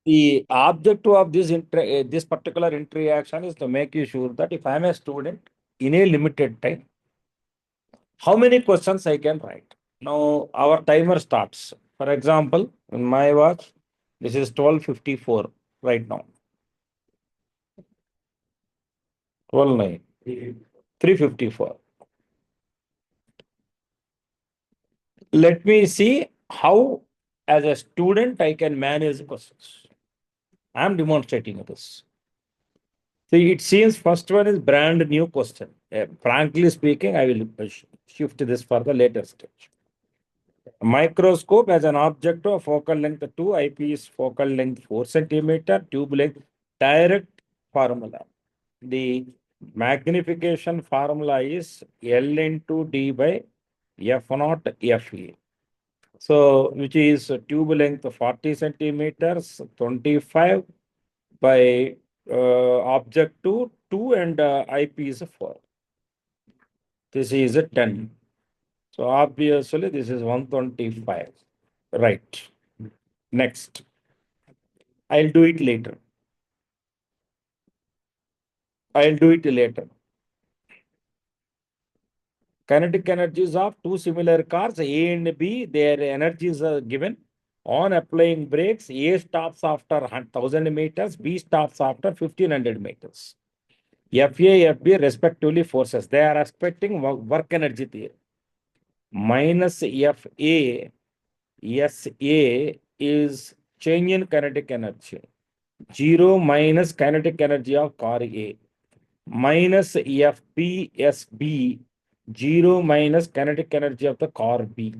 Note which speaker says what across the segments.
Speaker 1: The objective of this particular interaction is to make you sure that if I am a student in a limited time, how many questions I can write. Now our timer starts. For example, in my watch, this is 12:54 right now. 12:09, 3:54. Let me see how, as a student, I can manage questions. I am demonstrating this. See, it seems first one is brand new question. Frankly speaking, I will shift this for the later stage. Microscope as an object of focal length 2, eyepiece focal length 4 centimeter, tube length, direct formula. The magnification formula is L into D by F naught FE. So, which is tube length 40 centimeters, 25 by object to 2 and eyepiece 4. This is a 10. So obviously this is 125. Right. Next. I'll do it later. I'll do it later. Kinetic energies of two similar cars, A and B, their energies are given. On applying brakes, A stops after 1000 meters, B stops after 1500 meters. FA, FB respectively forces. They are expecting work energy theory. Minus FA, SA is change in kinetic energy. 0 minus kinetic energy of car A. Minus FP, 0 minus kinetic energy of the car B.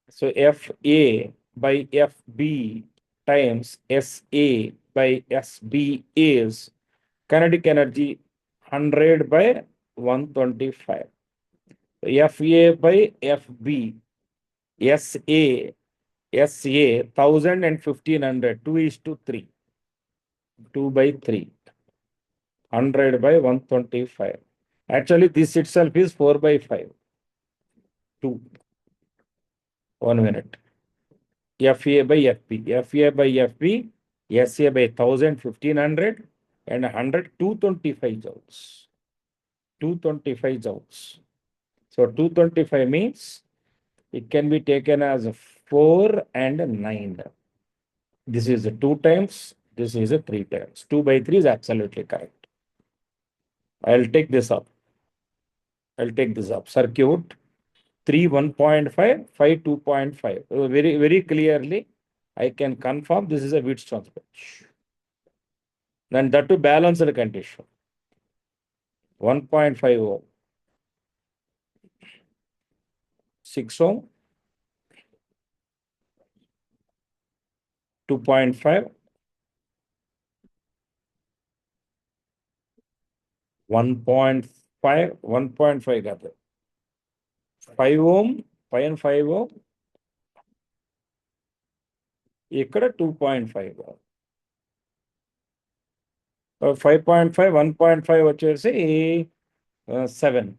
Speaker 1: So FA by FB times SA by SB is kinetic energy 100 by 125. FA by FB, SA, 1000 and 1500, 2 is to 3, 2 by 3, 100 by 125. Actually, this itself is 4 by 5, 2, 1 minute. FA by FB, FA by FB, SA by 1000, 1500 and 100, 225 joules. 225 joules. So 225 means it can be taken as 4 and 9. This is 2 times, this is 3 times. 2 by 3 is absolutely correct. I'll take this up. I'll take this up. Circuit 3 1.5, 5 2.5. Very, very clearly, I can confirm this is a Wheatstone's bench. Then that to balance the condition. 1.5 ohm, 6 ohm, 2.5, 1.5, 1.5 gather. 5 ohm, 5 and 5 ohm, ఇక్కడ 2.5 ohm. 5.5, 1.5 వచ్చేసి 7.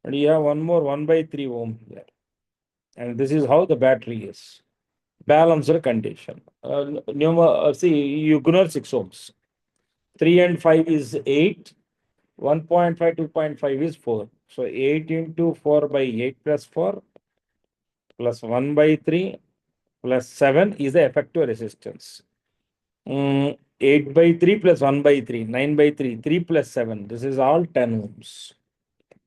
Speaker 1: And you have one more 1 by 3 ohm here. And this is how the battery is. Balanced condition. See, you ignore 6 ohms. 3 and 5 is 8. 1.5, 2.5 is 4. So 8 into 4 by 8 plus 4 plus 1 by 3 plus 7 is the effective resistance. 8 by 3 plus 1 by 3, 9 by 3, 3 plus 7. This is all 10 ohms.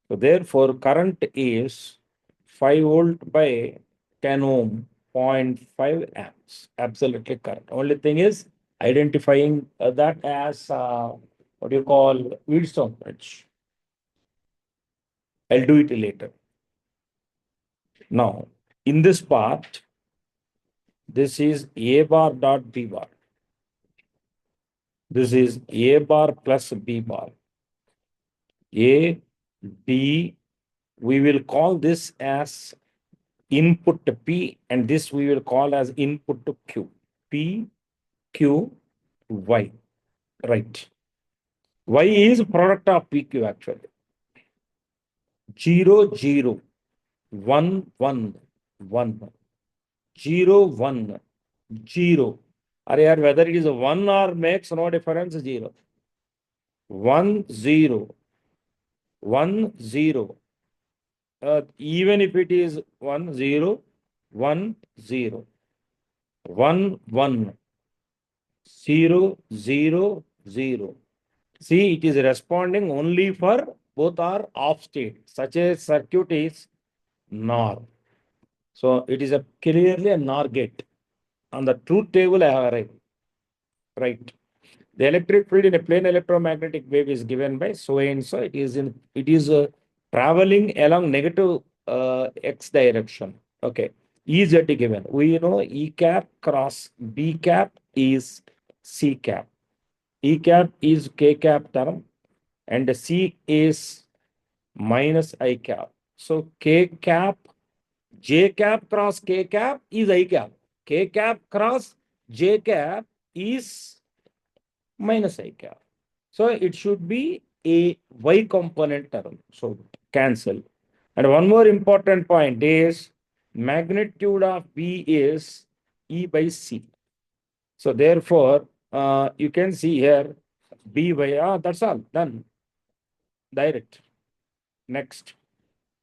Speaker 1: So therefore, current is 5 volt by 10 ohm, 0.5 amps. Absolutely correct. Only thing is identifying that as what you call Wheatstone bridge. I'll do it later. Now, in this part, this is A bar dot B bar. This is A bar plus B bar. A, B, we will call this as input P, and this we will call as input Q. P, Q, Y. Right. Y is product of PQ actually. 0, 0, 1, 1, 1, 0, 1, 0. Whether it is 1 or makes no difference, 0. 1, 0. 1, 0. Even if it is 1, 0, 1, 0. 1, 1. 0, 0, 0. See, it is responding only for both are off state. Such a circuit is NOR. So it is a clearly a NOR gate. On the truth table, I have arrived. Right. The electric field in a plane electromagnetic wave is given by so and so. It is traveling along negative x direction. Okay. E z given. We know E cap cross B cap is C cap. E cap is K cap term and C is minus I cap. So K cap, J cap cross K cap is I cap. K cap cross J cap is minus I cap. So it should be a Y component term. So cancel. And one more important point is magnitude of B is E by C. So therefore, you can see here B by, that's all, done. Direct. Next.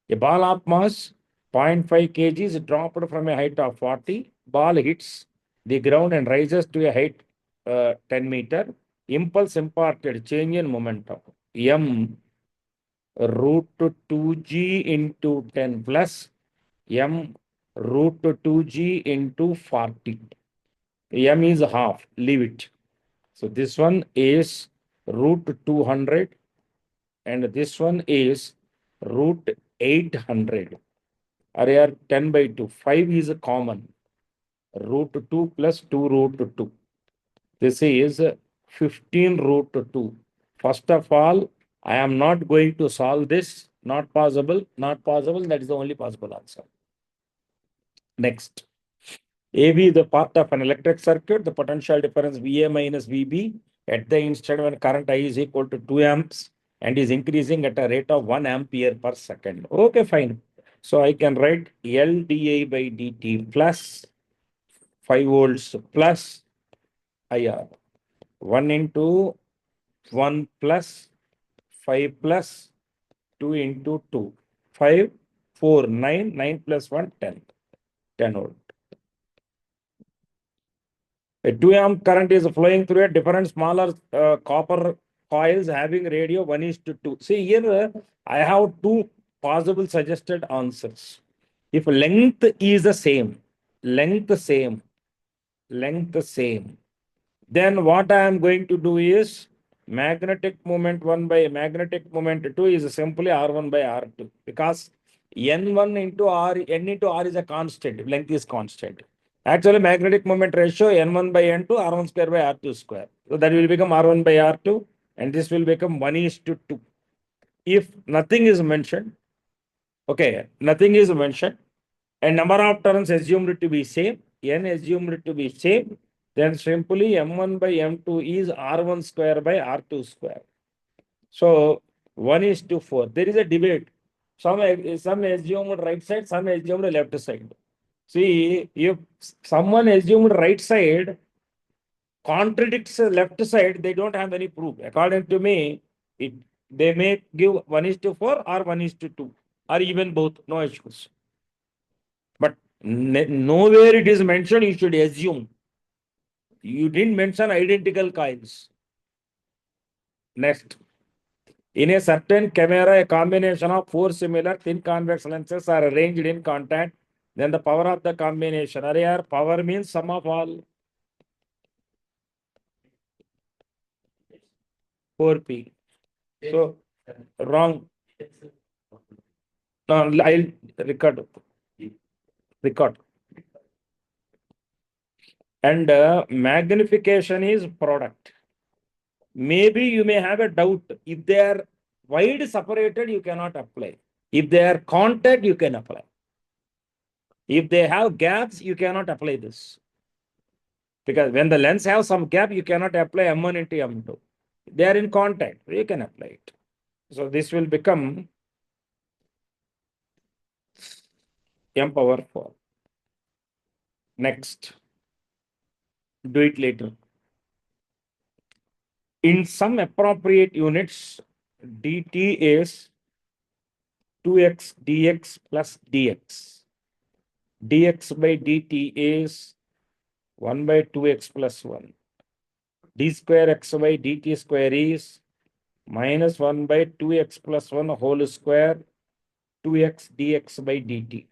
Speaker 1: A ball of mass 0.5 kg dropped from a height of 40. Ball hits the ground and rises to a height 10 meter. Impulse imparted change in momentum. M root 2g into 10 plus M root 2g into 40. M is half. Leave it. So this one is root 200 and this one is root 800. Are 10 by 2. 5 is a common. Root 2 plus 2 root 2. This is 15 root 2. First of all, I am not going to solve this. Not possible. Not possible. That is the only possible answer. Next. AB is the part of an electric circuit. The potential difference VA minus VB at the instant when current I is equal to 2 amps and is increasing at a rate of 1 ampere per second. Okay, fine. So I can write LdI by dt plus 5 volts plus IR. 1 into 1 plus 5 plus 2 into 2. 5, 4, 9, 9 plus 1, 10. 10 volt. A 2 amp current is flowing through a different smaller copper coils having radio 1 is to 2. See here, I have two possible suggested answers. If length is the same, length same, length same, then what I am going to do is magnetic moment 1 by magnetic moment 2 is simply R1 by R2 because N1 into R, N into R is a constant, length is constant. Actually, magnetic moment ratio N1 by N2, R1 square by R2 square. So that will become R1 by R2 and this will become 1 is to 2. If nothing is mentioned, okay, nothing is mentioned and number of turns assumed to be same, N assumed to be same, then simply M1 by M2 is R1 square by R2 square. So 1 is to 4. There is a debate. Some assumed right side, some assumed left side. See, if someone assumed right side contradicts left side, they don't have any proof. According to me, they may give 1 is to 4 or 1 is to 2 or even both, no issues. But nowhere it is mentioned, you should assume. You didn't mention identical coils. Next. In a certain camera, a combination of 4 similar thin convex lenses are arranged in contact. Then the power of the combination. Power means sum of all 4P. So, wrong. No, I'll record. Record. And magnification is product. Maybe you may have a doubt. If they are wide separated, you cannot apply. If they are contact, you can apply. If they have gaps, you cannot apply this. Because when the lens have some gap, you cannot apply M1 into M2. They are in contact, you can apply it. So this will become M power 4. Next. Do it later. In some appropriate units, dt is 2x dx plus dx. dx by dt is 1 by 2x plus 1. d square x by dt square is minus 1 by 2x plus 1 whole square, 2x dx by dt.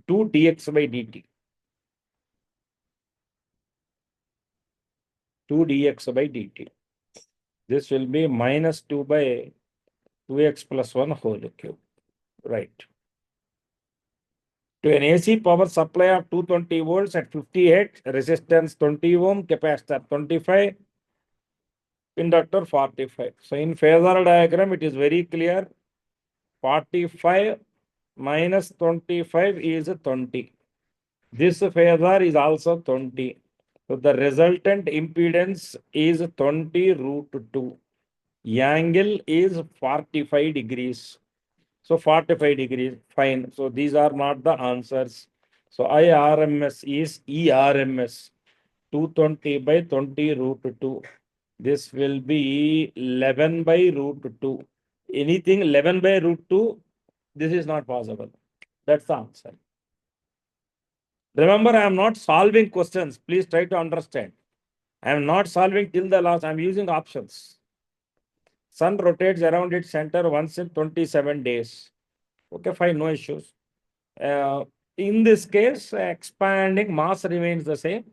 Speaker 1: 2 dx by dt. 2 dx by dt. This will be minus 2 by 2x plus 1 whole cube. Right. To an AC power supply of 220 volts at 58, resistance 20 ohm, capacitor 25, inductor 45. So in phasor diagram, it is very clear. 45 minus 25 is 20. This phasor is also 20. So the resultant impedance is 20 root 2. Angle is 45 degrees. So 45 degrees, fine. So these are not the answers. So IRMS is ERMS, 220 by 20 root 2. This will be 11 by root 2. Anything 11 by root 2, this is not possible. That's the answer. Remember, I am not solving questions. Please try to understand. I am not solving till the last. I am using options. Sun rotates around its center once in 27 days. Okay, fine, no issues. In this case, expanding mass remains the same.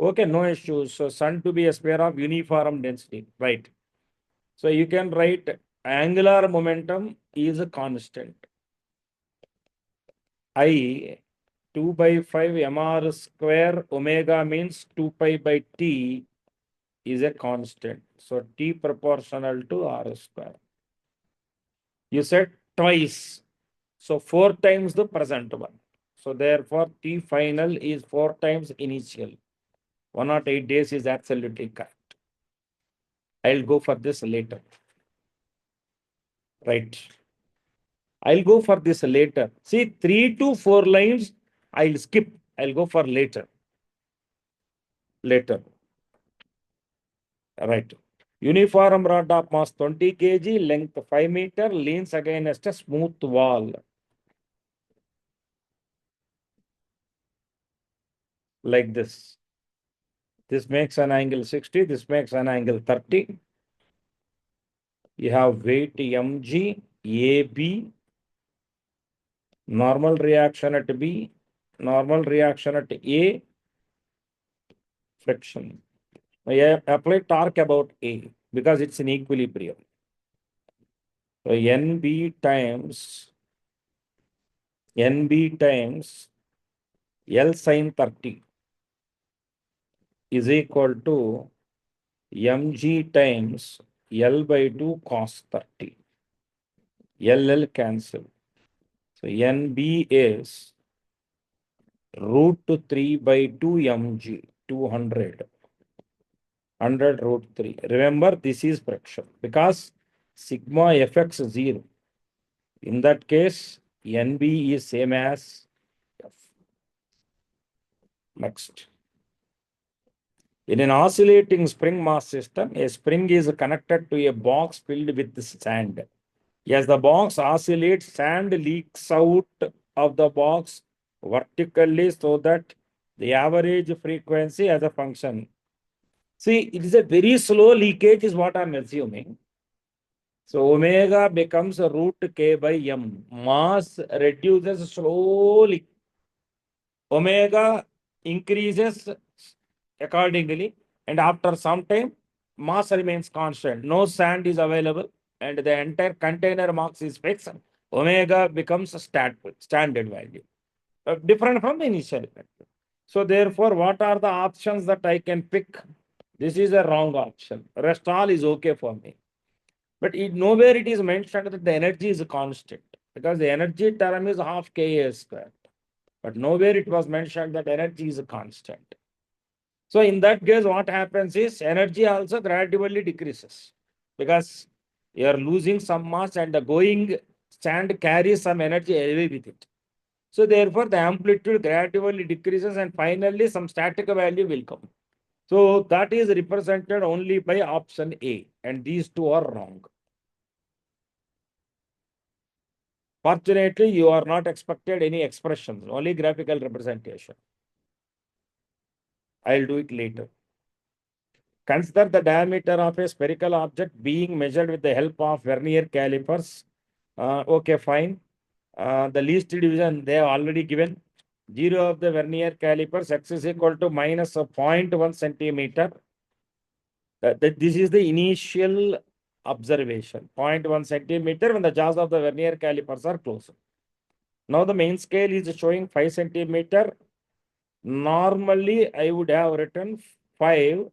Speaker 1: Okay, no issues. So sun to be a sphere of uniform density, right? So you can write angular momentum is a constant. I 2 by 5 mr square omega means 2 pi by t is a constant. So t proportional to r square. You said twice. So 4 times the present one. So therefore t final is 4 times initial. 108 days is absolutely correct. I'll go for this later. Right. I'll go for this later. See, 3 to 4 lines, I'll skip. I'll go for later. Later. Right. Uniform rod of mass 20 kg, length 5 meter, leans against a smooth wall. Like this. This makes an angle 60. This makes an angle 30. You have weight mg, AB, normal reaction at B, normal reaction at A, friction. I apply torque about A because it's in equilibrium. So NB times L sin 30 is equal to mg times L by 2 cos 30. LL cancel. So NB is root 3 by 2 mg, 200. 100 root 3. Remember, this is friction because sigma fx 0. In that case, NB is same as F. Next. In an oscillating spring mass system, a spring is connected to a box filled with sand. As the box oscillates, sand leaks out of the box vertically so that the average frequency as a function. See, it is a very slow leakage is what I'm assuming. So omega becomes root k by m. Mass reduces slowly. Omega increases accordingly, and after some time, mass remains constant. No sand is available, and the entire container mass is fixed. Omega becomes a standard value, different from the initial value. So therefore, what are the options that I can pick? This is a wrong option. Rest all is okay for me. But nowhere it is mentioned that the energy is a constant because the energy term is half Ka square. But nowhere it was mentioned that energy is a constant. So in that case, what happens is energy also gradually decreases because you are losing some mass and the going sand carries some energy away with it. So therefore, the amplitude gradually decreases and finally some static value will come. So that is represented only by option A, and these two are wrong. Fortunately, you are not expected any expressions, only graphical representation. I'll do it later. Consider the diameter of a spherical object being measured with the help of vernier calipers. Okay, fine. The least division they have already given. 0 of the vernier calipers, x is equal to minus 0.1 centimeter. This is the initial observation. 0.1 centimeter when the jaws of the vernier calipers are closed. Now the main scale is showing 5 centimeter. Normally, I would have written 5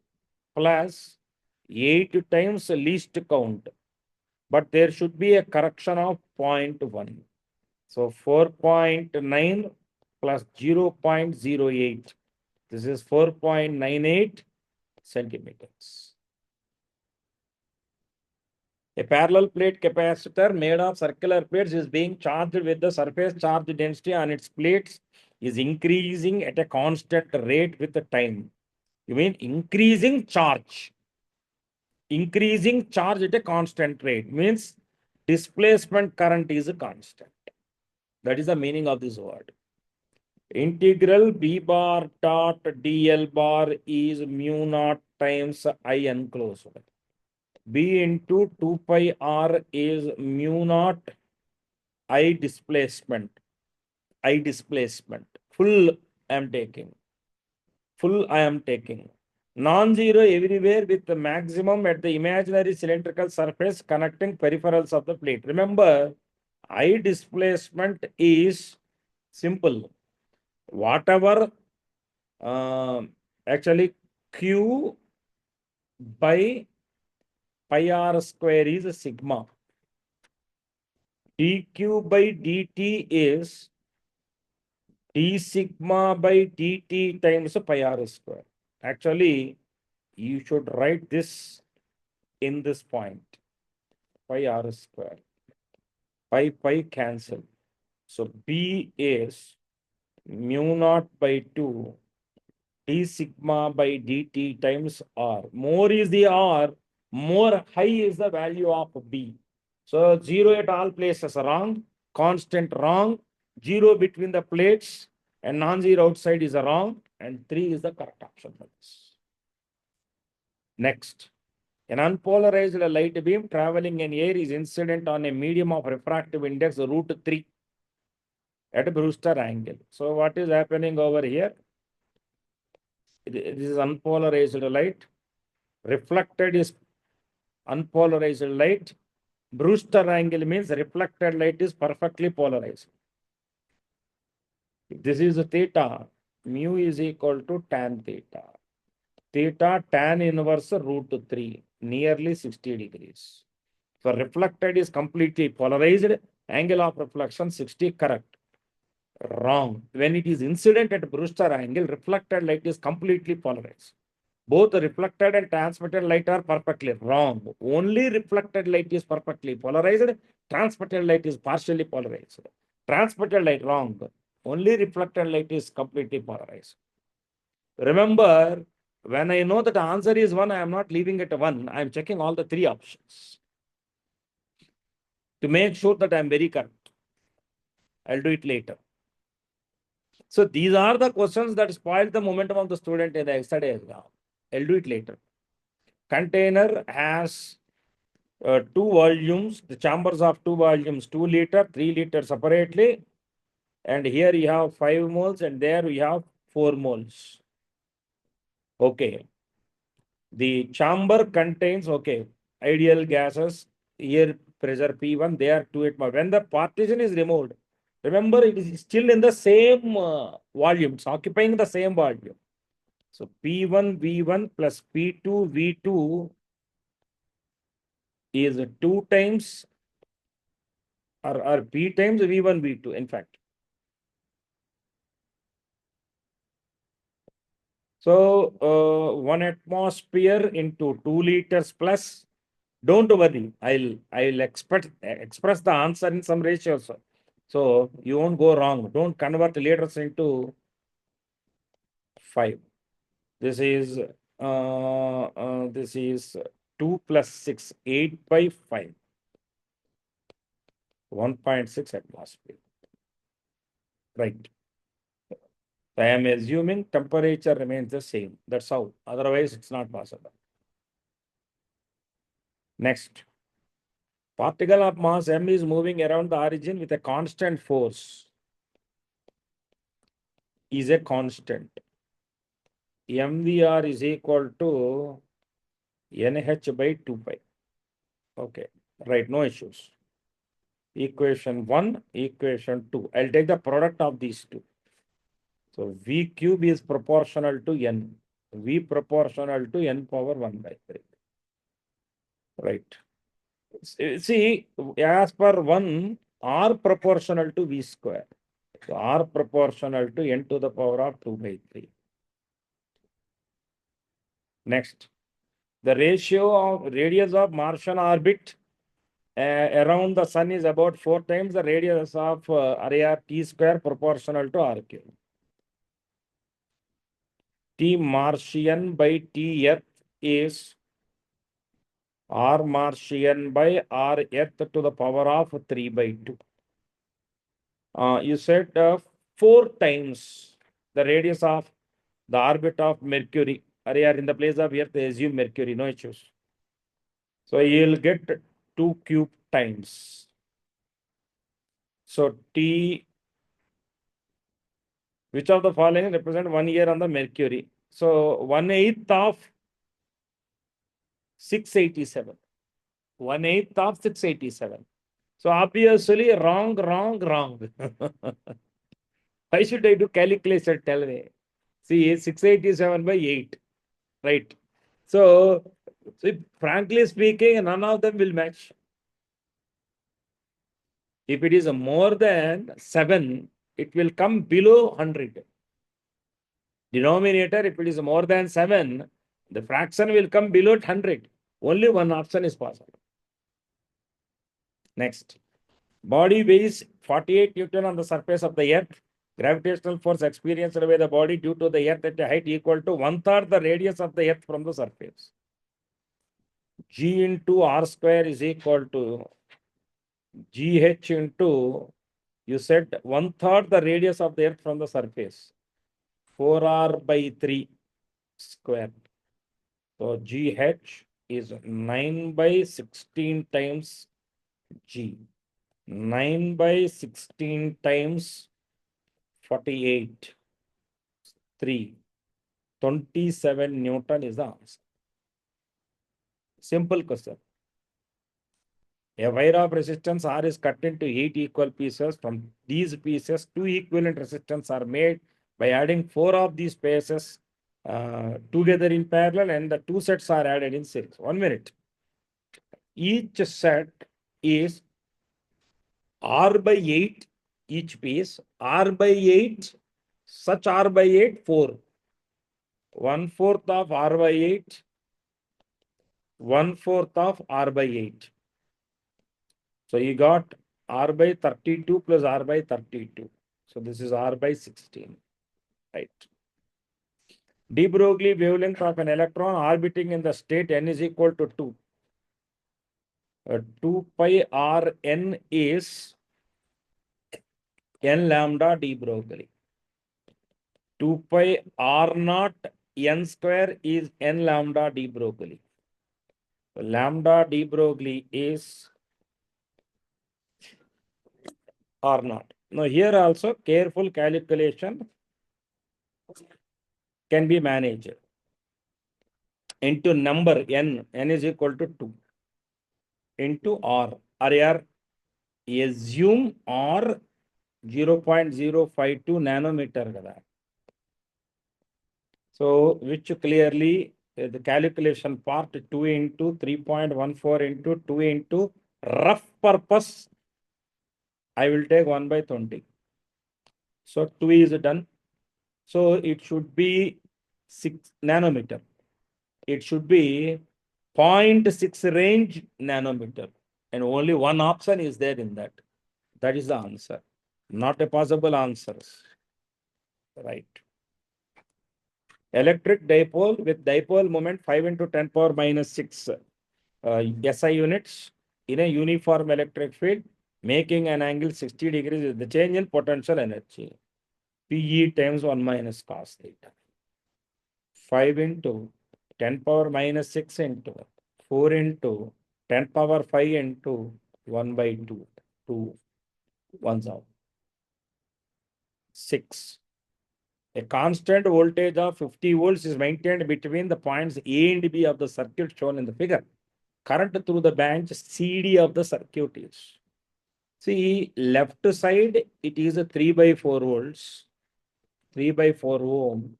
Speaker 1: plus 8 times least count. But there should be a correction of 0.1. So 4.9 plus 0.08. This is 4.98 centimeters. A parallel plate capacitor made of circular plates is being charged with the surface charge density on its plates is increasing at a constant rate with the time. You mean increasing charge. Increasing charge at a constant rate means displacement current is a constant. That is the meaning of this word. Integral B bar dot DL bar is mu naught times I enclosed. B into 2 pi R is mu naught I displacement. I displacement. Full I am taking. Full I am taking. Non-zero everywhere with the maximum at the imaginary cylindrical surface connecting peripherals of the plate. Remember, I displacement is simple. Whatever actually Q by pi r square is a sigma. dq by dt is d sigma by dt times pi r square. Actually, you should write this in this point. Pi r square. Pi cancel. So B is mu naught by 2 d sigma by dt times r. More is the r, more high is the value of B. So 0 at all places wrong, constant wrong, 0 between the plates and non-zero outside is wrong, and 3 is the correct option for this. Next, an unpolarized light beam traveling in air is incident on a medium of refractive index root 3 at a Brewster angle. So what is happening over here? This is unpolarized light. Reflected is unpolarized light. Brewster angle means reflected light is perfectly polarized. If this is theta, mu is equal to tan theta. Theta tan inverse root 3, nearly 60 degrees. So reflected is completely polarized. Angle of reflection 60, correct. Wrong. When it is incident at Brewster angle, reflected light is completely polarized. Both reflected and transmitted light are perfectly wrong. Only reflected light is perfectly polarized. Transmitted light is partially polarized. Transmitted light wrong. Only reflected light is completely polarized. Remember, when I know that the answer is 1, I am not leaving it 1. I am checking all the 3 options to make sure that I am very correct. I'll do it later. So these are the questions that spoil the momentum of the student in the yesterday exam. I'll do it later. Container has 2 volumes, the chambers of 2 volumes, 2 liter, 3 liter separately. And here you have 5 moles and there we have 4 moles. Okay. The chamber contains, okay, ideal gases, air pressure P1, they are 2 atmosphere. When the partition is removed, remember it is still in the same volume, it's occupying the same volume. So P1 V1 plus P2 V2 is 2 times or P times V1 V2 in fact. So 1 atmosphere into 2 liters plus. Don't worry, I'll express the answer in some ratios. So you won't go wrong. Don't convert liters into 5. This is 2 plus 6, 8 by 5, 1.6 atmosphere. Right. I am assuming temperature remains the same. That's how. Otherwise, it's not possible. Next. Particle of mass m is moving around the origin with a constant force. Is a constant. MVR is equal to NH by 2 pi. Okay. Right. No issues. Equation 1, equation 2. I'll take the product of these two. So V cube is proportional to N. V proportional to N power 1 by 3. Right. See, as per 1, R proportional to V square. So R proportional to N to the power of 2 by 3. Next. The ratio of radius of Martian orbit around the sun is about 4 times the radius of area T square proportional to R cube. T Martian by T Earth is R Martian by R Earth to the power of 3 by 2. You said 4 times the radius of the orbit of Mercury. Are in the place of Earth, they assume Mercury, no issues. So you'll get 2 cube times. So T, which of the following represent 1 year on the Mercury? So 1/8 of 687. 1/8 of 687. So obviously wrong. Why should I do calculation? Tell me. See, 687 by 8. Right. So, frankly speaking, none of them will match. If it is more than 7, it will come below 100. Denominator, if it is more than 7, the fraction will come below 100. Only one option is possible. Next. Body weighs 48 Newton on the surface of the earth. Gravitational force experienced by the body due to the earth at a height equal to 1/3 the radius of the earth from the surface. G into R square is equal to GH into, you said 1/3 the radius of the earth from the surface. 4R by 3 square. So GH is 9 by 16 times G. 9 by 16 times 48. 3. 27 Newton is the answer. Simple question. A wire of resistance R is cut into 8 equal pieces. From these pieces, 2 equivalent resistance are made by adding 4 of these pieces together in parallel, and the 2 sets are added in series. 1 minute. Each set is R by 8, each piece, R by 8, such R by 8, 4. 1/4 of R by 8, 1/4 of R by 8. So you got R by 32 plus R by 32. So this is R by 16, right? De Broglie wavelength of an electron orbiting in the state n is equal to 2. 2 pi R n is n lambda de Broglie. 2 pi R naught n square is n lambda de Broglie. So lambda de Broglie is R naught. Now here also careful calculation can be managed into number n is equal to 2 into R. R assume R 0.052 nanometer kada. So which clearly the calculation part 2 into 3.14 into 2 into rough purpose I will take 1 by 20. So 2 is done. So it should be 6 nanometer. It should be 0.6 range nanometer. And only one option is there in that. That is the answer. Not a possible answer. Right. Electric dipole with dipole moment 5 into 10 power minus 6 SI units in a uniform electric field, making an angle 60 degrees is the change in potential energy. PE times 1 minus cos theta. 5 into 10 power minus 6 into 4 into 10 power 5 into 1 by 2. 2 ones out. 6. A constant voltage of 50 volts is maintained between the points A and B of the circuit shown in the figure. Current through the branch CD of the circuit is. See, left side, it is a 3 by 4 volts, 3 by 4 ohm.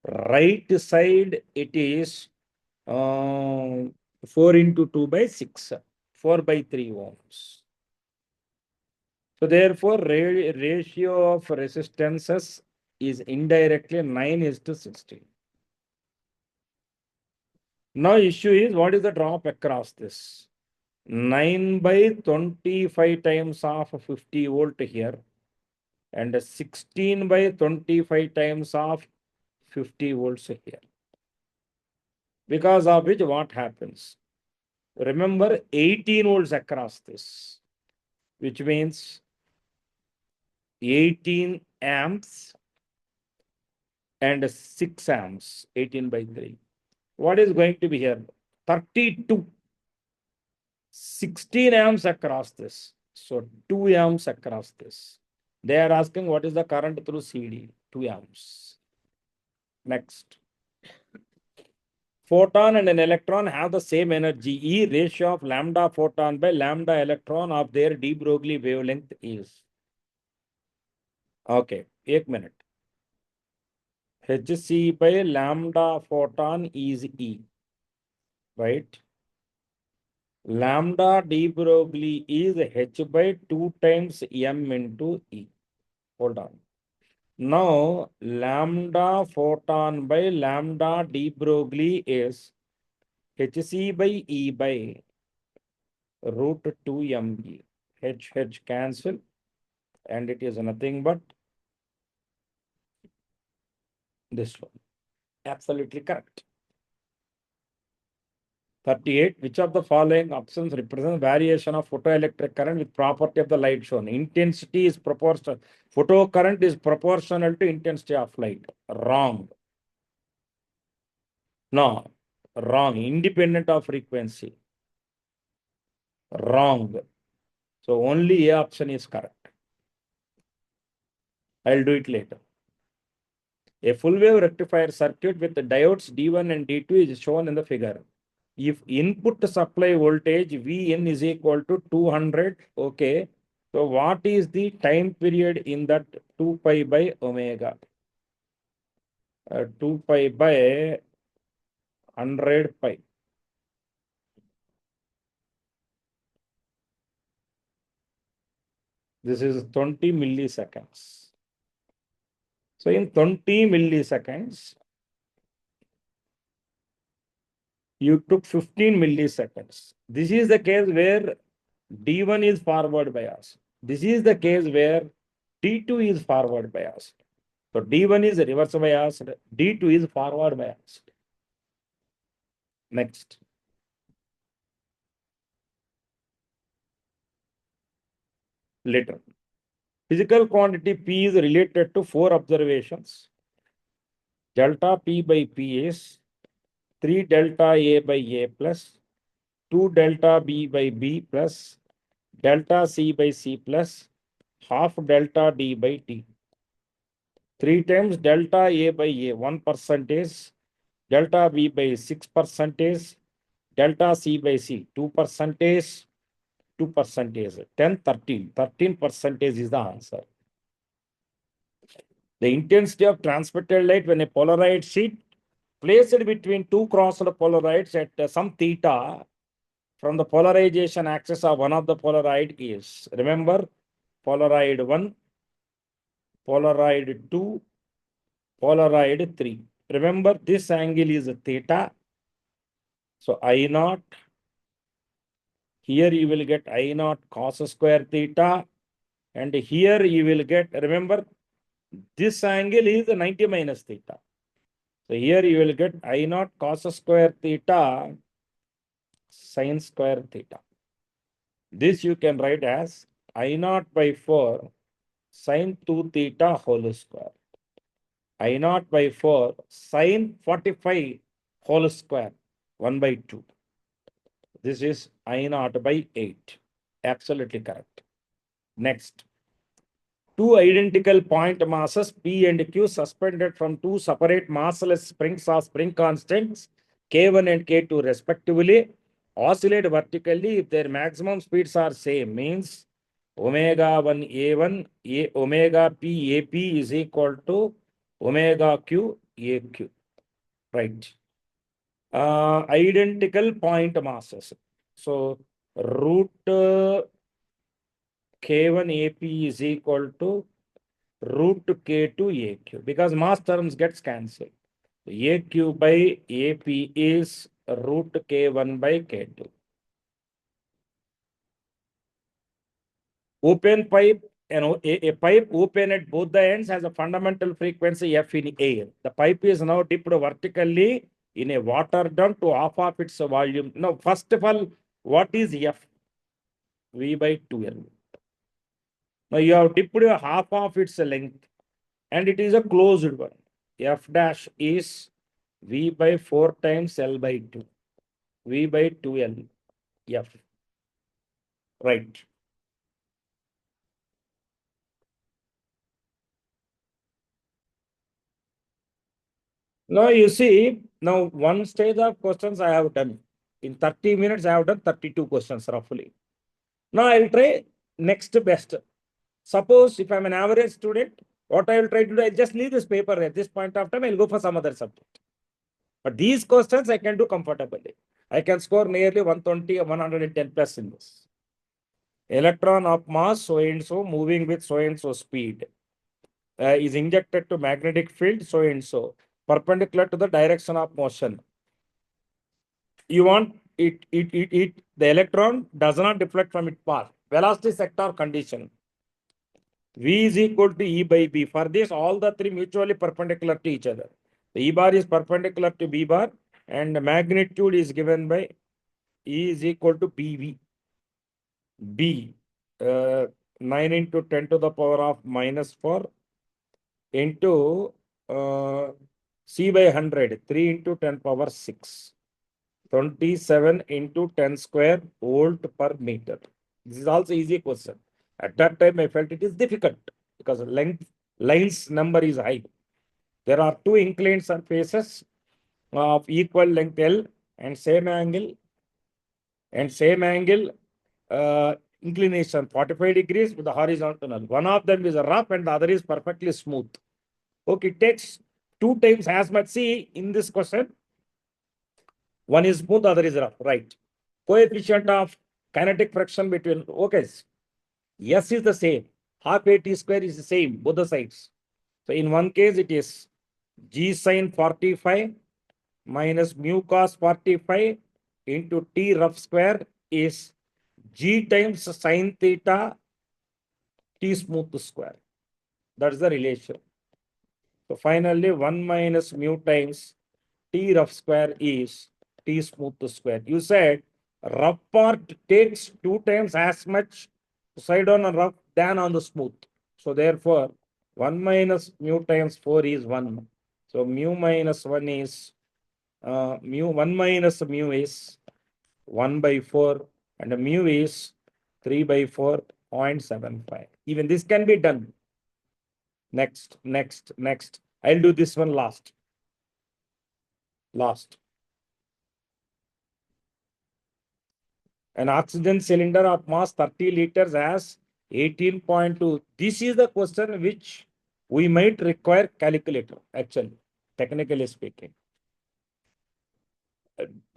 Speaker 1: Right side, it is 4 into 2 by 6, 4 by 3 ohms. So therefore, ratio of resistances is indirectly 9 is to 16. Now issue is, what is the drop across this? 9 by 25 times of 50 volt here, and 16 by 25 times of 50 volts here. Because of which what happens? Remember 18 volts across this, which means 18 amps and 6 amps, 18 by 3. What is going to be here? 32. 16 amps across this. So 2 amps across this. They are asking what is the current through CD? 2 amps. Next. Photon and an electron have the same energy. E ratio of lambda photon by lambda electron of their de Broglie wavelength is. Okay, 1 minute. Hc by lambda photon is E. Right? Lambda de Broglie is H by 2 times M into E. Hold on. Now, lambda photon by lambda de Broglie is Hc by E by root 2 ME. H cancel, and it is nothing but this one. Absolutely correct. 38. Which of the following options represents variation of photoelectric current with property of the light shown? Intensity is proportional. Photo current is proportional to intensity of light. Wrong. No. Wrong. Independent of frequency. Wrong. So only A option is correct. I'll do it later. A full wave rectifier circuit with the diodes D1 and D2 is shown in the figure. If input supply voltage Vn is equal to 200, okay. So what is the time period in that 2 pi by omega? 2 pi by 100 pi. This is 20 milliseconds. So in 20 milliseconds, you took 15 milliseconds. This is the case where D1 is forward bias. This is the case where D2 is forward biased. So D1 is reverse biased, D2 is forward biased. Next. Later. Physical quantity P is related to 4 observations. Delta P by P is 3 delta A by A plus 2 delta B by B plus delta C by C plus half delta D by T. 3 times delta A by A, 1%, delta B by 6%, delta C by C, 2%, 2%, 10, 13. 13% is the answer. The intensity of transmitted light when a polarized sheet placed between two crossed polarides at some theta from the polarization axis of one of the polaroid is, remember, polaroid 1, polaroid 2, polaroid 3. Remember, this angle is theta. So I naught. Here you will get I naught cos square theta And here you will get, remember, this angle is 90 minus theta. So here you will get I naught cos square theta sin square theta. This you can write as I naught by 4 sin 2 theta whole square. I naught by 4 sin 45 whole square 1 by 2. This is I naught by 8. Absolutely correct. Next. Two identical point masses P and Q suspended from two separate massless springs or spring constants K1 and K2 respectively oscillate vertically if their maximum speeds are same. Means omega 1 A1 omega P AP is equal to omega Q AQ. Right. Identical point masses. So root K1 AP is equal to root K2 AQ because mass terms gets cancelled. AQ by AP is root K1 by K2. Open pipe, a pipe open at both the ends has a fundamental frequency F in air. The pipe is now dipped vertically in a water dump to half of its volume. Now, first of all, what is F? V by 2L. Now, you have dipped half of its length and it is a closed one. F dash is V by 4 times L by 2. V by 2L. F. Right. Now you see, now one stage of questions I have done. In 30 minutes, I have done 32 questions roughly. Now I will try next best. Suppose if I'm an average student, what I will try to do, I just leave this paper at this point of time, I'll go for some other subject. But these questions I can do comfortably. I can score nearly 120 or 110 plus in this. Electron of mass so and so moving with so and so speed is injected to magnetic field so and so perpendicular to the direction of motion. You want the electron does not deflect from its path. Velocity sector condition. V is equal to E by B. For this, all the three mutually perpendicular to each other. The E bar is perpendicular to B bar and the magnitude is given by E is equal to BV. B, 9 into 10 to the power of minus 4 into C by 100, 3 into 10 power 6. 27 into 10 square volt per meter. This is also easy question. At that time, I felt it is difficult because lines number is high. There are two inclined surfaces of equal length L and same angle inclination 45 degrees with the horizontal. One of them is rough and the other is perfectly smooth. Okay, it takes 2 times as much. See, in this question, one is smooth, other is rough, right? Coefficient of kinetic friction between, okay, S is the same. Half AT square is the same, both the sides. So in one case, it is G sin 45 minus mu cos 45 into T rough square is G times sin theta T smooth square. That's the relation. So finally, 1 minus mu times T rough square is T smooth square. You said rough part takes 2 times as much side on a rough than on the smooth. So therefore, 1 minus mu times 4 is 1. So mu minus 1 is mu 1 minus mu is 1 by 4 and mu is 3 by 4.75. Even this can be done. Next. I'll do this one last. An oxygen cylinder of mass 30 liters has 18.2. This is the question which we might require calculator, actually, technically speaking.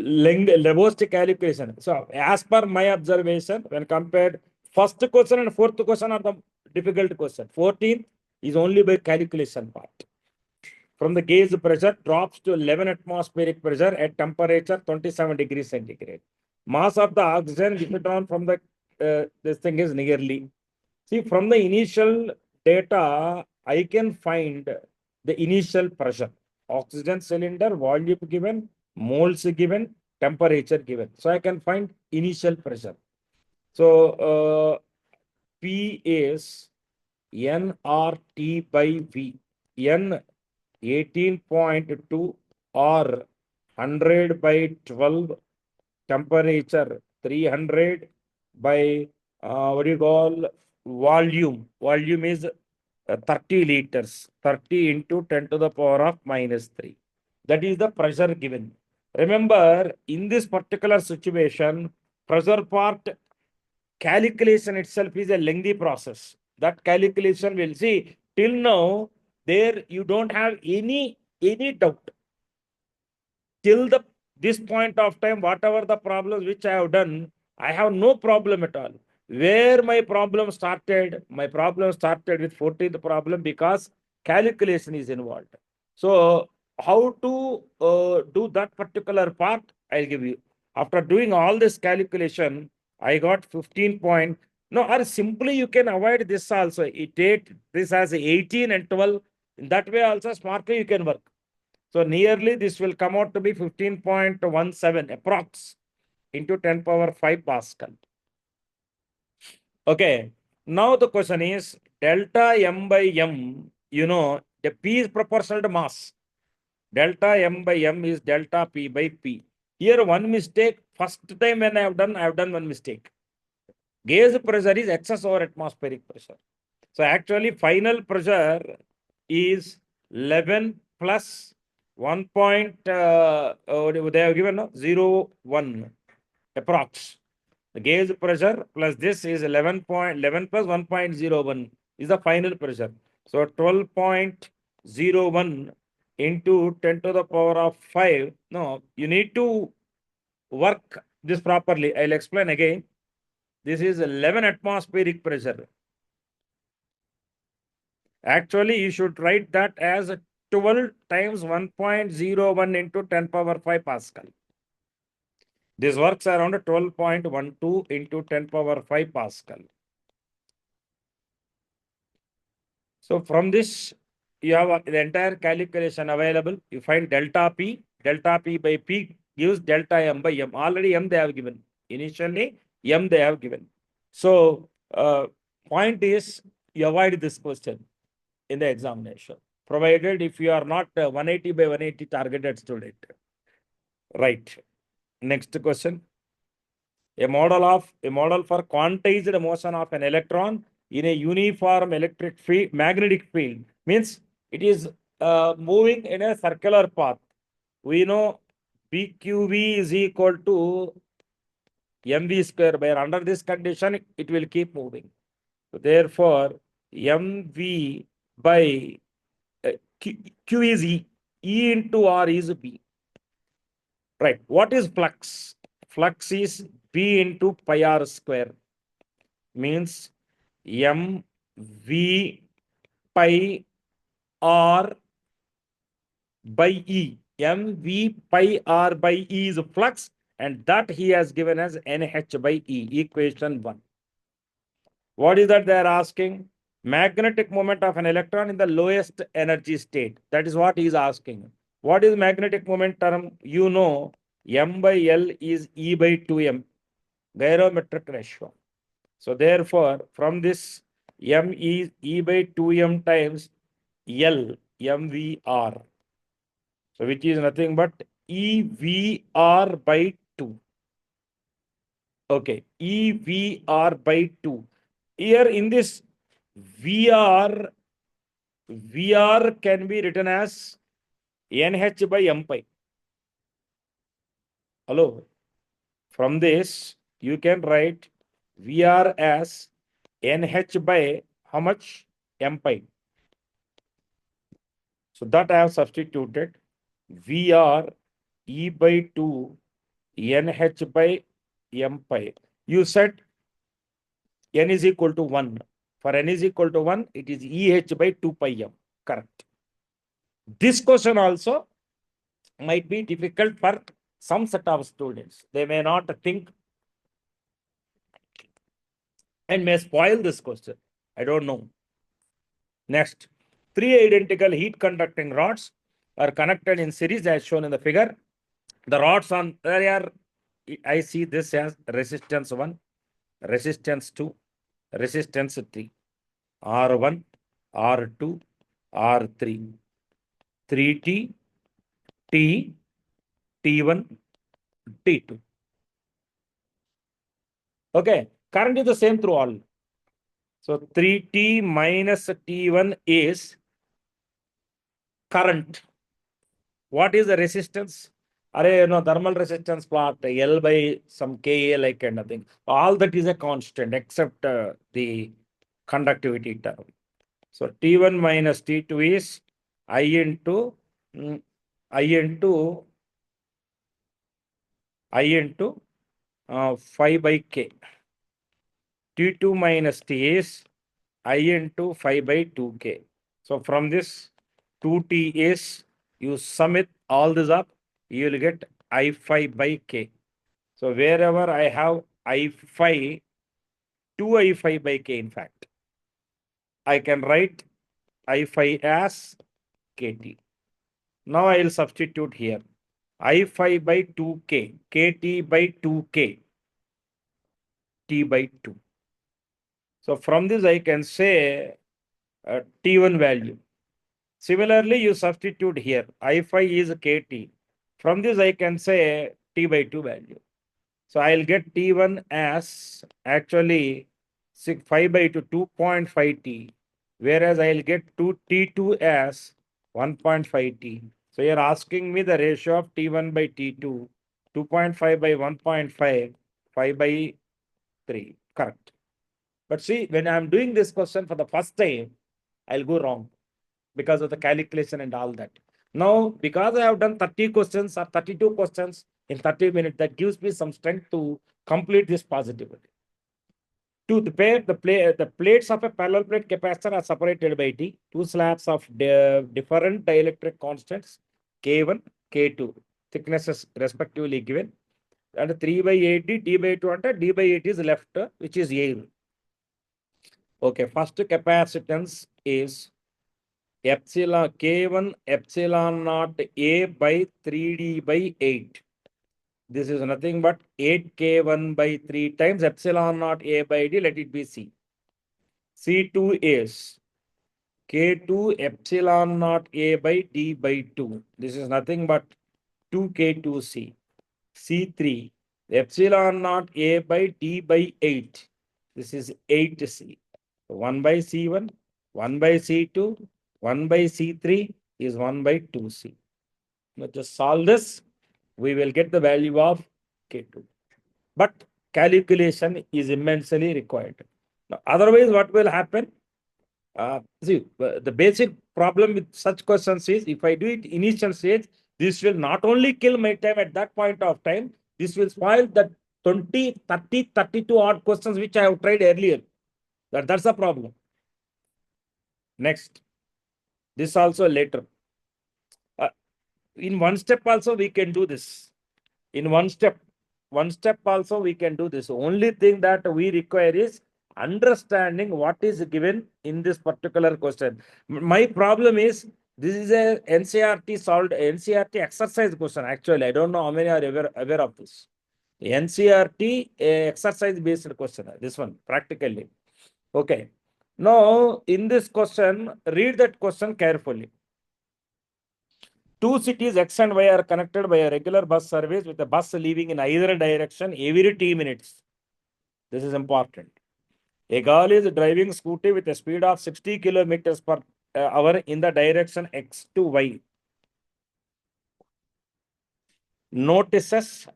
Speaker 1: Levostic calculation. So, as per my observation, when compared, first question and fourth question are the difficult question. 14th is only by calculation part. From the gauge pressure drops to 11 atmospheric pressure at temperature 27 degrees centigrade. Mass of the oxygen, if it on from the this thing is nearly See, from the initial data, I can find the initial pressure. Oxygen cylinder, volume given, moles given, temperature given. So I can find initial pressure. So P is nRT by V. N 18.2 or 100 by 12, temperature 300 by what do you call volume? Volume is 30 liters, 30 into 10 to the power of minus 3. That is the pressure given. Remember, in this particular situation, pressure part calculation itself is a lengthy process. That calculation will see till now, there you don't have any doubt. Till this point of time, whatever the problems which I have done, I have no problem at all. Where my problem started with 14th problem because calculation is involved. So how to do that particular part, I'll give you. After doing all this calculation, I got 15 point. No, or simply you can avoid this also. It take this as 18 and 12. In that way also smartly you can work. So nearly this will come out to be 15.17 approx into 10 power 5 Pascal. Okay. Now the question is delta M by M, the P is proportional to mass. Delta M by M is delta P by P. Here one mistake, first time when I have done one mistake. Gauge pressure is excess over atmospheric pressure. So actually final pressure is 11 plus 1 they have given 0.1 approx. The gauge pressure plus this is 11 plus 1.01 is the final pressure. So 12.01 into 10 to the power of 5. No, you need to work this properly. I'll explain again. This is 11 atmospheric pressure. Actually, you should write that as 12 times 1.01 into 10 power 5 Pascal. This works around 12.12 into 10 power 5 Pascal. So from this, you have the entire calculation available. You find delta P by P gives delta M by M. Already M they have given. Initially, M they have given. So point is, you avoid this question in the examination, provided if you are not 180 by 180 targeted student. Right. Next question. A model for quantized motion of an electron in a uniform electric field, magnetic field means it is moving in a circular path. We know BQV is equal to mv square, where under this condition it will keep moving. So therefore, mv by Q is E into R is B. Right. What is flux? Flux is B into pi R square. Means mv pi R by E. mv pi R by E is flux, and that he has given as NH by E, equation 1. What is that they are asking? Magnetic moment of an electron in the lowest energy state. That is what he is asking. What is magnetic moment term? You know, M by L is E by 2M, gyrometric ratio. So therefore, from this, M is E by 2M times L, MVR. So which is nothing but EVR by 2. Okay, EVR by 2. Here in this VR can be written as NH by M pi. Hello. From this, you can write VR as NH by how much? M pi. So that I have substituted VR E by 2 NH by M pi. You said N is equal to 1. For N is equal to 1, it is EH by 2 pi M. Correct. This question also might be difficult for some set of students. They may not think and may spoil this question. I don't know. Next, three identical heat conducting rods are connected in series as shown in the figure. The rods on there are, I see this as resistance 1, resistance 2, resistance 3, R1, R2, R3, 3T, T, T1, T2. Okay, current is the same through all. So 3T minus T1 is current. What is the resistance? Thermal resistance plot, L by some Ka like kind of thing. All that is a constant except the conductivity term. So T1 minus T2 is I into mm, I into 5 by K. T2 minus T is I into 5 by 2K. So from this 2T is, you sum it all this up, you will get I5 by K. So wherever I have I5, 2I5 by K in fact, I can write I5 as KT. Now I will substitute here. I5 by 2K, KT by 2K, T by 2. So from this I can say T1 value. Similarly, you substitute here. I5 is KT. From this I can say T by 2 value. So I'll get T1 as actually 5 by 2, 2.5 T. Whereas I'll get T2 as 1.5 T. So you're asking me the ratio of T1 by T2, 2.5 by 1.5, 5 by 3. Correct. But see, when I'm doing this question for the first time, I'll go wrong because of the calculation and all that. Now, because I have done 30 questions or 32 questions in 30 minutes, that gives me some strength to complete this positively. To the pair, the plates of a parallel plate capacitor are separated by T, two slabs of different dielectric constants, K1, K2, thicknesses respectively given, and 3 by 8D, D by 2 and D by 8 is left, which is air. Okay, first capacitance is epsilon K1 epsilon naught A by 3D by 8. This is nothing but 8K1 by 3 times epsilon naught A by D, let it be C. C2 is K2 epsilon naught A by D by 2. This is nothing but 2K2C. C3 epsilon naught A by D by 8. This is 8C. 1 by C1, 1 by C2, 1 by C3 is 1 by 2C. Now just solve this, we will get the value of K2. But calculation is immensely required. Now, otherwise, what will happen? See, the basic problem with such questions is if I do it initial stage, this will not only kill my time at that point of time, this will spoil the 20, 30, 32 odd questions which I have tried earlier. That's the problem. Next, this also later. In one step also we can do this. In one step also we can do this. Only thing that we require is understanding what is given in this particular question. My problem is this is a NCRT solved NCRT exercise question. Actually, I don't know how many are aware of this. NCRT exercise based question. This one practically. Okay. Now in this question, read that question carefully. Two cities X and Y are connected by a regular bus service with a bus leaving in either direction every T minutes. This is important. A girl is driving scooty with a speed of 60 kilometers per hour in the direction X to Y. Notices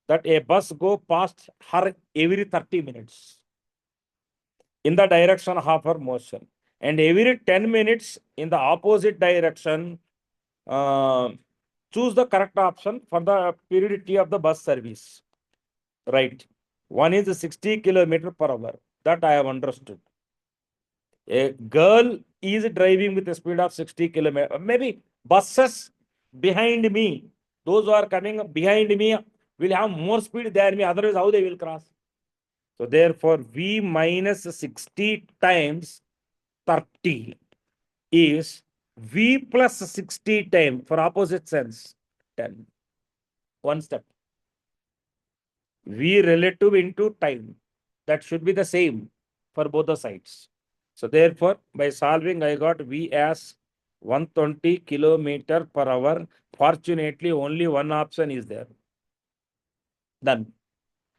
Speaker 1: that a bus go past her every 30 minutes in the direction of her motion. And every 10 minutes in the opposite direction, choose the correct option for the period T of the bus service. Right. One is 60 kilometer per hour. That I have understood. A girl is driving with a speed of 60 kilometers. Maybe buses behind me, those who are coming behind me will have more speed than me. Otherwise, how they will cross? So therefore, V minus 60 times 30 is V plus 60 times for opposite sense 10. One step. V relative into time. That should be the same for both the sides. So therefore, by solving, I got V as 120 kilometer per hour. Fortunately, only one option is there. Done.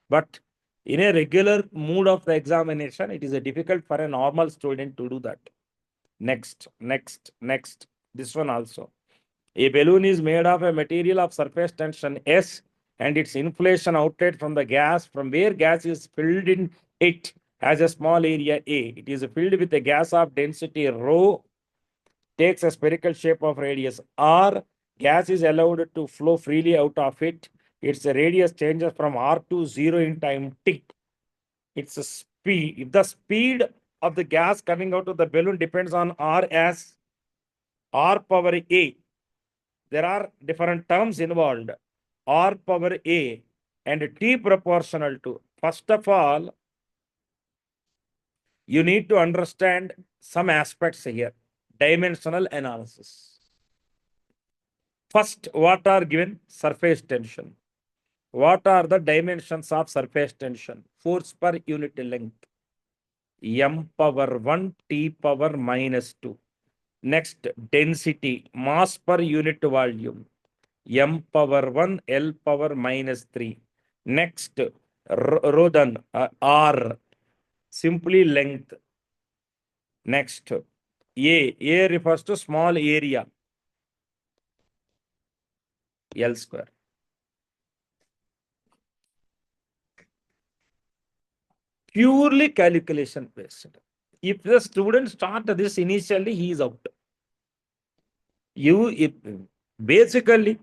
Speaker 1: But in a regular mood of the examination, it is difficult for a normal student to do that. Next, next, next. This one also. A balloon is made of a material of surface tension S and its inflation outlet from the gas, from where gas is filled in it has a small area A. It is filled with a gas of density rho, takes a spherical shape of radius R. Gas is allowed to flow freely out of it. Its radius changes from R to 0 in time t. Its speed, if the speed of the gas coming out of the balloon depends on R as R power A, there are different terms involved. R power A and T proportional to. First of all, you need to understand some aspects here. Dimensional analysis. First, what are given? Surface tension. What are the dimensions of surface tension? Force per unit length. M power 1, T power minus 2. Next, density, mass per unit volume. M power 1, L power minus 3. Next, Rodhan, R, simply length. Next, A refers to small area, L square. Purely calculation based. If the student start this initially, he is out. Basically,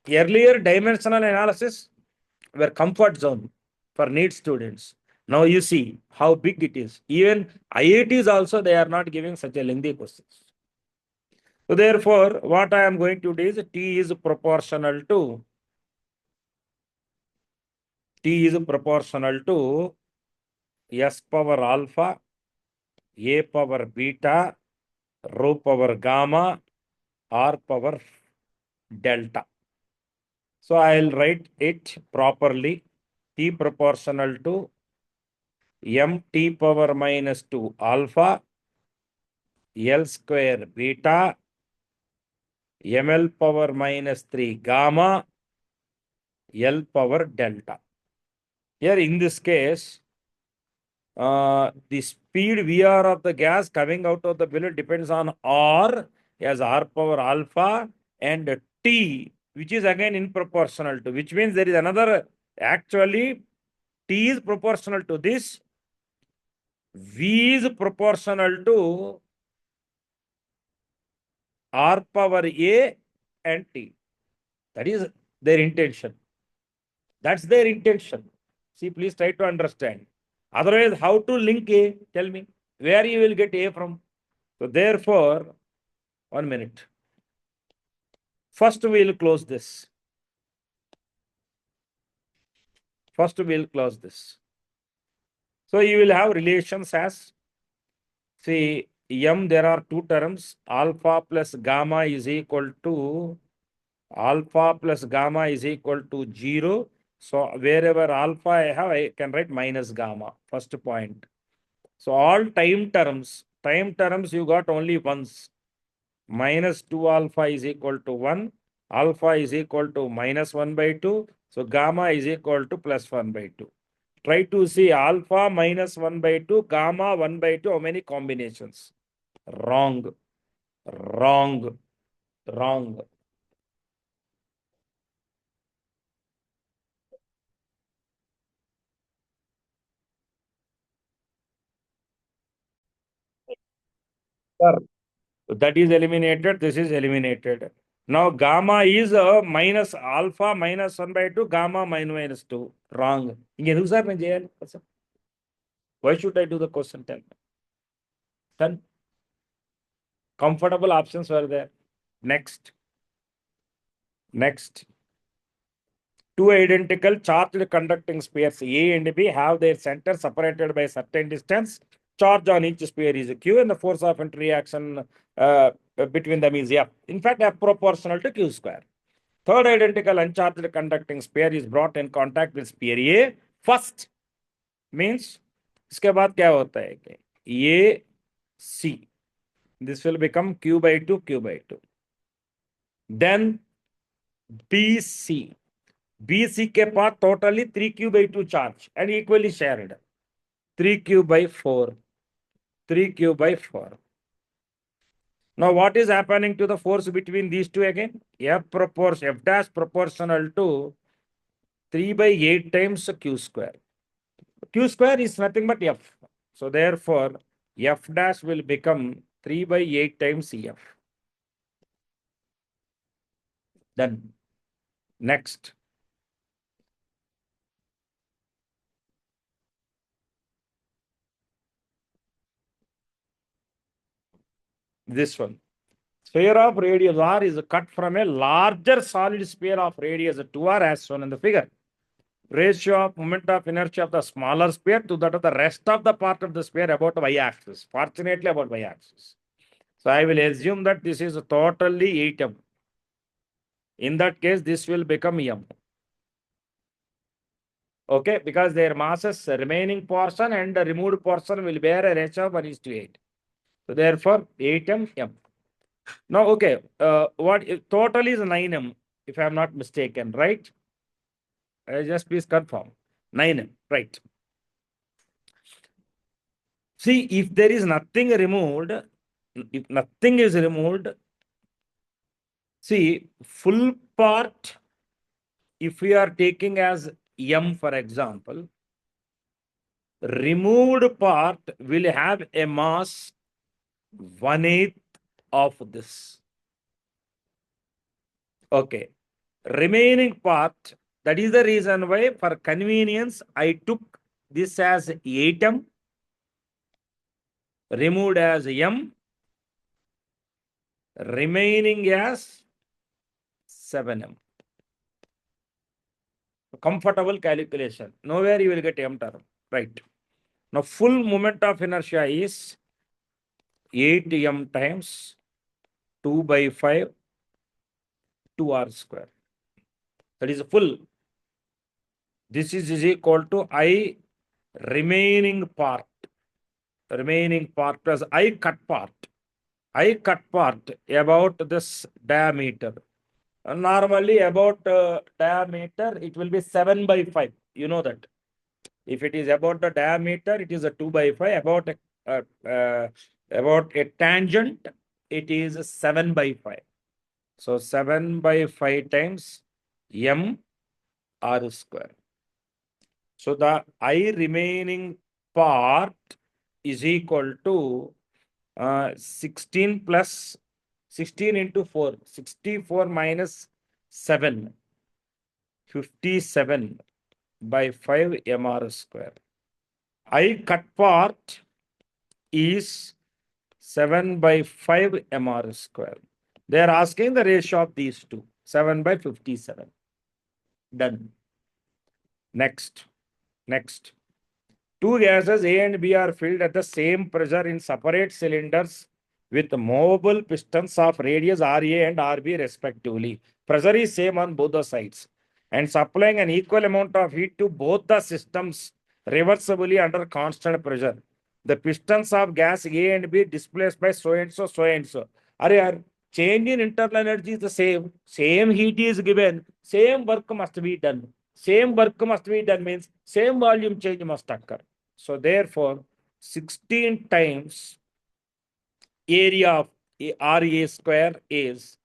Speaker 1: earlier dimensional analysis were comfort zone for NEET students. Now you see how big it is. Even IITs also, they are not giving such a lengthy questions. So therefore, what I am going to do is T is proportional to S power alpha, A power beta, rho power gamma, R power delta. So I'll write it properly. T proportional to mt power minus 2 alpha, L square beta, ml power minus 3 gamma, L power delta. Here in this case, the speed VR of the gas coming out of the balloon depends on R as R power alpha and T, which is again in proportional to, which means there is another, actually T is proportional to this, V is proportional to R power A and T. That is their intention. That's their intention. See, please try to understand. Otherwise, how to link A? Tell me. Where you will get A from? So therefore, 1 minute. First, we will close this. First, we will close this. So you will have relations as, see, M, there are two terms. Alpha plus gamma is equal to 0. So wherever alpha I have, I can write minus gamma. First point. So all time terms you got only once. Minus 2 alpha is equal to 1. Alpha is equal to minus 1 by 2. So gamma is equal to plus 1 by 2. Try to see alpha minus 1 by 2, gamma 1 by 2. How many combinations? Wrong. Wrong. Wrong. Sir, that is eliminated. This is eliminated. Now gamma is minus alpha minus 1 by 2, gamma minus 2. Wrong. Why should I do the question 10? 10. Comfortable options were there. Next. Next. Two identical charged conducting spheres A and B have their center separated by a certain distance. Charge on each sphere is Q, and the force of interaction between them is F. In fact, F proportional to Q square. Third identical uncharged conducting sphere is brought in contact with sphere A first. Means इसके बाद क्या होता है कि A C. This will become Q by 2, Q by 2. Then B C. BC के पास totally 3Q by 2 charge and equally shared. 3Q by 4. 3Q by 4. Now what is happening to the force between these two again? F dash proportional to 3 by 8 times Q square. Q square is nothing but F. So therefore, F dash will become 3 by 8 times F. Then next. This one. Sphere of radius r is cut from a larger solid sphere of radius 2r as shown in the figure. Ratio of moment of inertia of the smaller sphere to that of the rest of the part of the sphere about y-axis. Fortunately, about y-axis. So I will assume that this is totally 8m. In that case, this will become m. Okay, because their masses, remaining portion and the removed portion will bear a ratio of 1:8. So therefore, 8m m. Now, okay, what total is 9m, if I am not mistaken, right? Just please confirm. 9m, right? See, if there is nothing removed, if nothing is removed, see, full part, if we are taking as m, for example, removed part will have a mass 1/8 of this. Okay. Remaining part, that is the reason why, for convenience, I took this as 8m, removed as m, remaining as 7m. Comfortable calculation. Nowhere you will get m term. Right. Now, full moment of inertia is 8m times 2 by 5 2r square. That is full. This is equal to I remaining part. Remaining part plus I cut part. I cut part about this diameter. Normally about diameter, it will be 7 by 5. You know that. If it is about the diameter, it is a 2 by 5. About a tangent, it is 7 by 5. So 7 by 5 times m r square. So the I remaining part is equal to 16 plus 16 into 4, 64 minus 7, 57 by 5 mr square. I cut part is 7 by 5 mr square. They are asking the ratio of these two, 7 by 57. Done. Next. Two gases A and B are filled at the same pressure in separate cylinders with movable pistons of radius RA and RB respectively. Pressure is same on both the sides and supplying an equal amount of heat to both the systems reversibly under constant pressure. The pistons of gas A and B displaced by so and so, so and so. Change in internal energy is the same. Same heat is given. Same work must be done. Same work must be done means same volume change must occur. So therefore, 16 times area of RA square is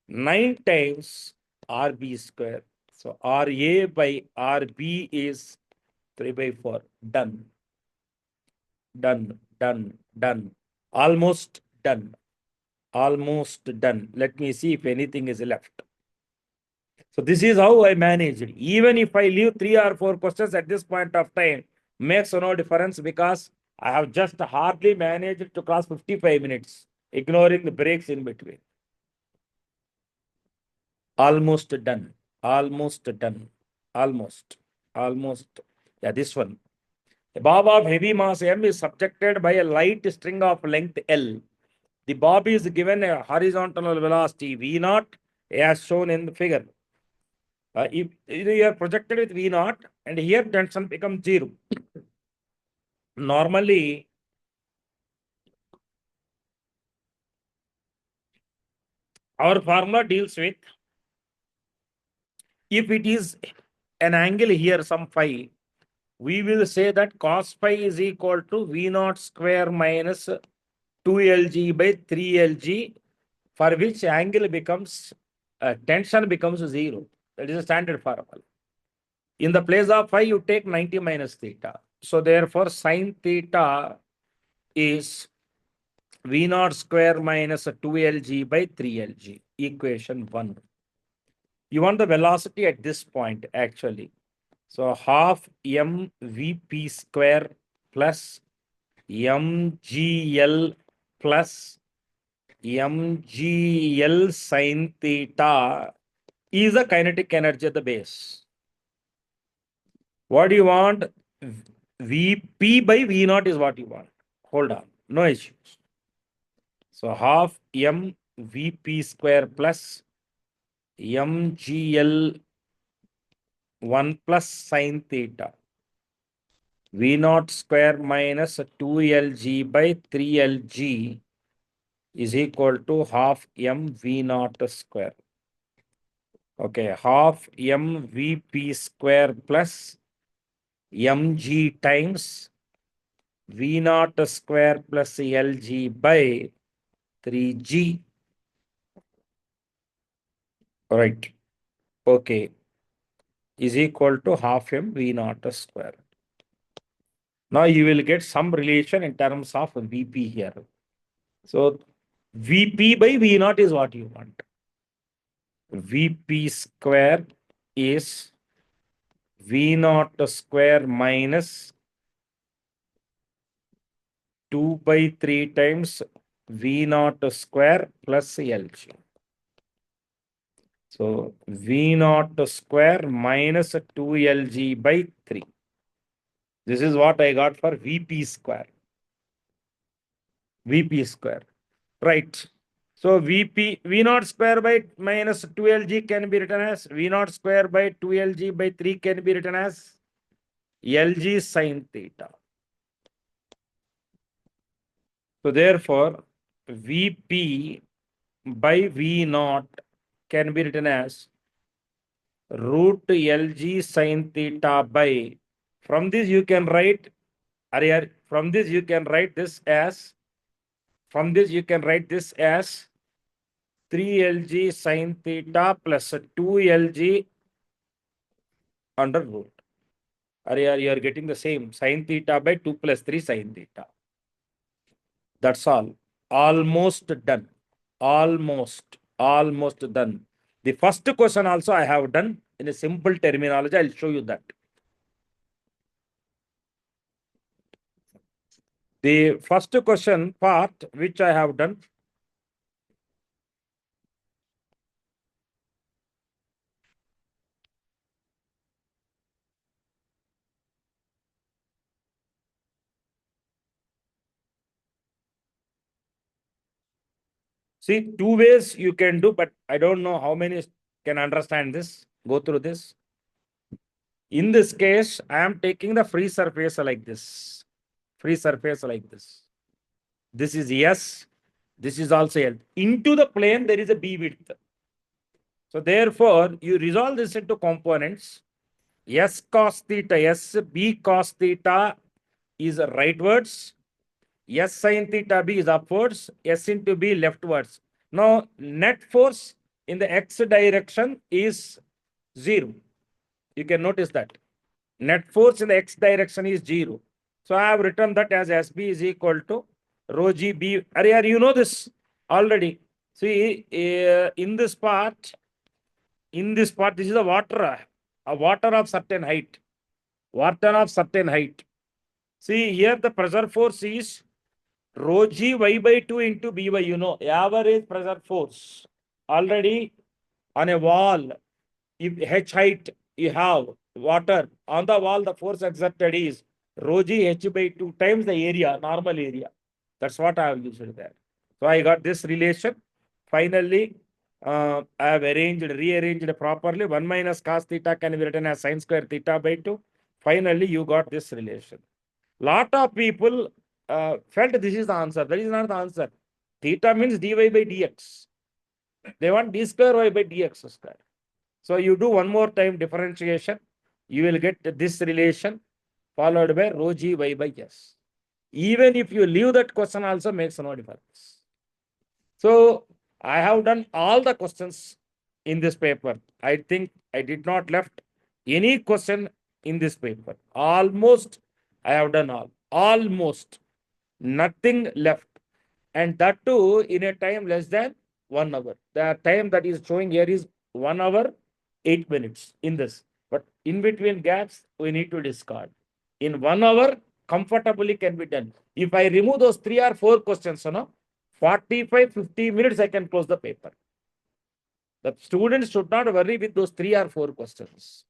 Speaker 1: 9 times RB square. So RA by RB is 3 by 4. Done. Almost done. Let me see if anything is left. So this is how I managed. Even if I leave 3 or 4 questions at this point of time, makes no difference because I have just hardly managed to cross 55 minutes, ignoring the breaks in between. Almost done. Almost. Almost. Yeah, this one. A bob of heavy mass M is subjected by a light string of length L. The bob is given a horizontal velocity V naught as shown in the figure. If you are projected with V naught and here tension becomes 0. Normally, our formula deals with if it is an angle here, some phi, we will say that cos phi is equal to V naught square minus 2Lg by 3Lg, for which angle becomes, tension becomes 0. That is a standard formula. In the place of phi, you take 90 minus theta. So therefore, sin theta is V naught square minus 2Lg by 3Lg, equation 1. You want the velocity at this point, actually. So half mvp square plus mgl plus mgl sin theta is the kinetic energy at the base. What do you want? Vp by V naught is what you want. Hold on, no issues. So half mvp square plus mgl 1 plus sin theta. V naught square minus 2Lg by 3Lg is equal to half mv naught square. Okay, half mvp square plus mg times V naught square plus Lg by 3G. Right. Okay. Is equal to half mv naught square. Now you will get some relation in terms of Vp here. So Vp by V naught is what you want. Vp square is V naught square minus 2 by 3 times V naught square plus Lg. So V naught square minus 2Lg by 3. This is what I got for Vp square. Vp square. Right. So V naught square by minus 2Lg can be written as V naught square by 2Lg by 3 can be written as Lg sin theta. So therefore, Vp by V naught can be written as root Lg sin theta by, from this you can write, from this you can write this as, 3Lg sin theta plus 2Lg under root. You are getting the same sin theta by 2 plus 3 sin theta. That's all. Almost done. Almost done. The first question also I have done in a simple terminology. I'll show you that. The first question part which I have done. See, two ways you can do, but I don't know how many can understand this, go through this. In this case, I am taking the free surface like this. Free surface like this. This is S. This is also L. Into the plane, there is a B width. So therefore, you resolve this into components. S cos theta, S B cos theta is rightwards. S sin theta B is upwards. S into B leftwards. Now, net force in the X direction is 0. You can notice that. Net force in the X direction is 0. So I have written that as SB is equal to rho GB. You know this already. See, in this part, this is a water of certain height. Water of certain height. See, here the pressure force is rho G Y by 2 into By. You know, average pressure force. Already on a wall, if H height you have, water on the wall, the force exerted is rho g h by 2 times the area, normal area. That's what I have used there. So I got this relation. Finally, I have rearranged properly. 1 minus cos theta can be written as sin square theta by 2. Finally, you got this relation. Lot of people felt this is the answer. That is not the answer. Theta means dy by dx. They want d square y by dx square. So you do one more time differentiation. You will get this relation followed by rho g y by s. Even if you leave that question also makes no difference. So I have done all the questions in this paper. I think I did not left any question in this paper. Almost I have done all. Almost nothing left. And that too in a time less than 1 hour. The time that is showing here is 1 hour, 8 minutes in this. But in between gaps, we need to discard. In 1 hour, comfortably can be done. If I remove those 3 or 4 questions, 45, 50 minutes, I can close the paper. The students should not worry with those 3 or 4 questions.